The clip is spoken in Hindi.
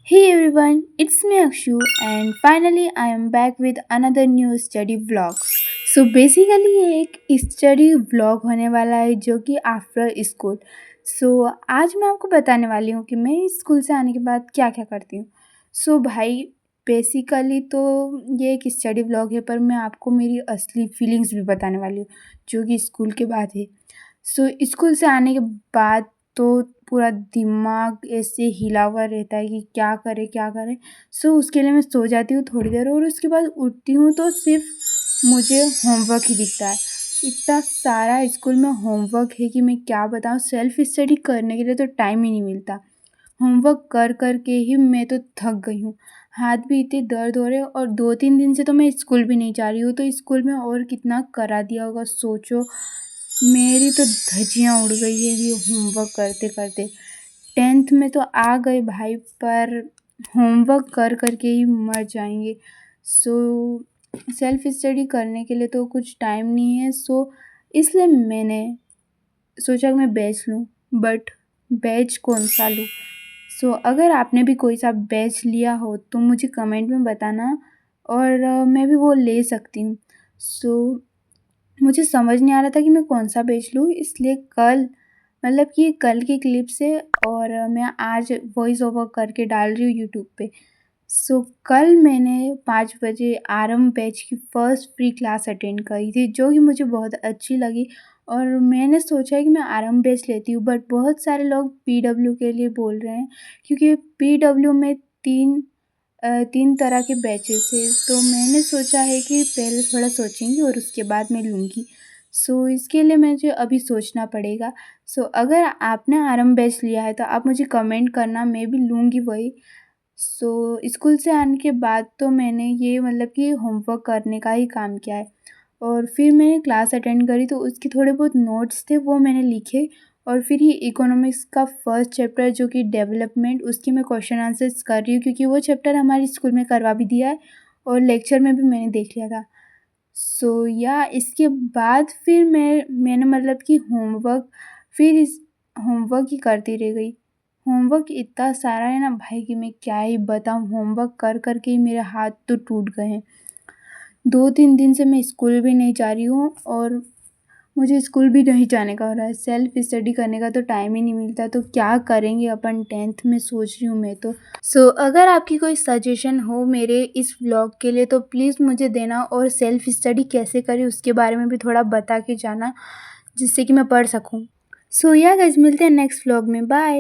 Hey everyone, it's me Akshu and finally I am back with another new study vlog. Basically ये एक स्टडी व्लॉग होने वाला है जो कि आफ्टर स्कूल। आज मैं आपको बताने वाली हूँ कि मैं स्कूल से आने के बाद क्या क्या करती हूँ। भाई बेसिकली तो ये एक स्टडी व्लॉग है पर मैं आपको मेरी असली फीलिंग्स भी बताने वाली हूँ जो कि स्कूल के बाद है। स्कूल से आने के बाद तो पूरा दिमाग ऐसे हिला हुआ रहता है कि क्या करें। उसके लिए मैं सो जाती हूँ थोड़ी देर और उसके बाद उठती हूँ तो सिर्फ मुझे होमवर्क ही दिखता है। इतना सारा स्कूल में होमवर्क है कि मैं क्या बताऊँ, सेल्फ स्टडी करने के लिए तो टाइम ही नहीं मिलता। होमवर्क कर कर के ही मैं तो थक गई हूँ, हाथ भी इतने दर्द हो रहे हैं और 2-3 दिन से तो मैं स्कूल भी नहीं जा रही हूँ, तो स्कूल में और कितना करा दिया होगा सोचो। मेरी तो धज्जियाँ उड़ गई है ये होमवर्क करते करते। 10th में तो आ गए भाई, पर होमवर्क कर कर के ही मर जाएंगे। सो सेल्फ स्टडी करने के लिए तो कुछ टाइम नहीं है, इसलिए मैंने सोचा कि मैं बैच लूँ, बट बैच कौन सा लूँ। अगर आपने भी कोई सा बैच लिया हो तो मुझे कमेंट में बताना और मैं भी वो ले सकती हूँ। मुझे समझ नहीं आ रहा था कि मैं कौन सा बैच लूँ, इसलिए कल, मतलब कि कल की क्लिप से और मैं आज वॉइस ओवर करके डाल रही हूँ यूट्यूब पे। कल मैंने 5 बजे आरंभ बैच की फ़र्स्ट फ्री क्लास अटेंड करी थी जो कि मुझे बहुत अच्छी लगी और मैंने सोचा कि मैं आरंभ बैच लेती हूँ, बट बहुत सारे लोग पीडब्ल्यू के लिए बोल रहे हैं क्योंकि पीडब्ल्यू में 3 तरह के बैचेस है। तो मैंने सोचा है कि पहले थोड़ा सोचेंगी और उसके बाद मैं लूँगी। इसके लिए मुझे अभी सोचना पड़ेगा। अगर आपने आरंभ बैच लिया है तो आप मुझे कमेंट करना, मैं भी लूँगी वही। स्कूल से आने के बाद तो मैंने ये मतलब कि होमवर्क करने का ही काम किया है और फिर मैंने क्लास अटेंड करी तो उसके थोड़े बहुत नोट्स थे वो मैंने लिखे और फिर ये इकोनॉमिक्स का फर्स्ट चैप्टर जो कि डेवलपमेंट, उसकी मैं क्वेश्चन आंसर्स कर रही हूँ क्योंकि वो चैप्टर हमारे स्कूल में करवा भी दिया है और लेक्चर में भी मैंने देख लिया था। या इसके बाद फिर मैंने मतलब कि फिर इस होमवर्क ही करती रह गई। होमवर्क इतना सारा है ना भाई कि मैं क्या ही बताऊँ, होमवर्क कर कर के ही मेरे हाथ तो टूट गए हैं। 2-3 दिन से मैं स्कूल भी नहीं जा रही हूँ और मुझे स्कूल भी नहीं जाने का हो रहा है। सेल्फ स्टडी करने का तो टाइम ही नहीं मिलता, तो क्या करेंगे अपन 10th में, सोच रही हूँ मैं तो। अगर आपकी कोई सजेशन हो मेरे इस व्लॉग के लिए तो प्लीज़ मुझे देना और सेल्फ स्टडी कैसे करें उसके बारे में भी थोड़ा बता के जाना जिससे कि मैं पढ़ सकूँ। या गाइस, मिलते हैं नेक्स्ट व्लॉग में, बाय।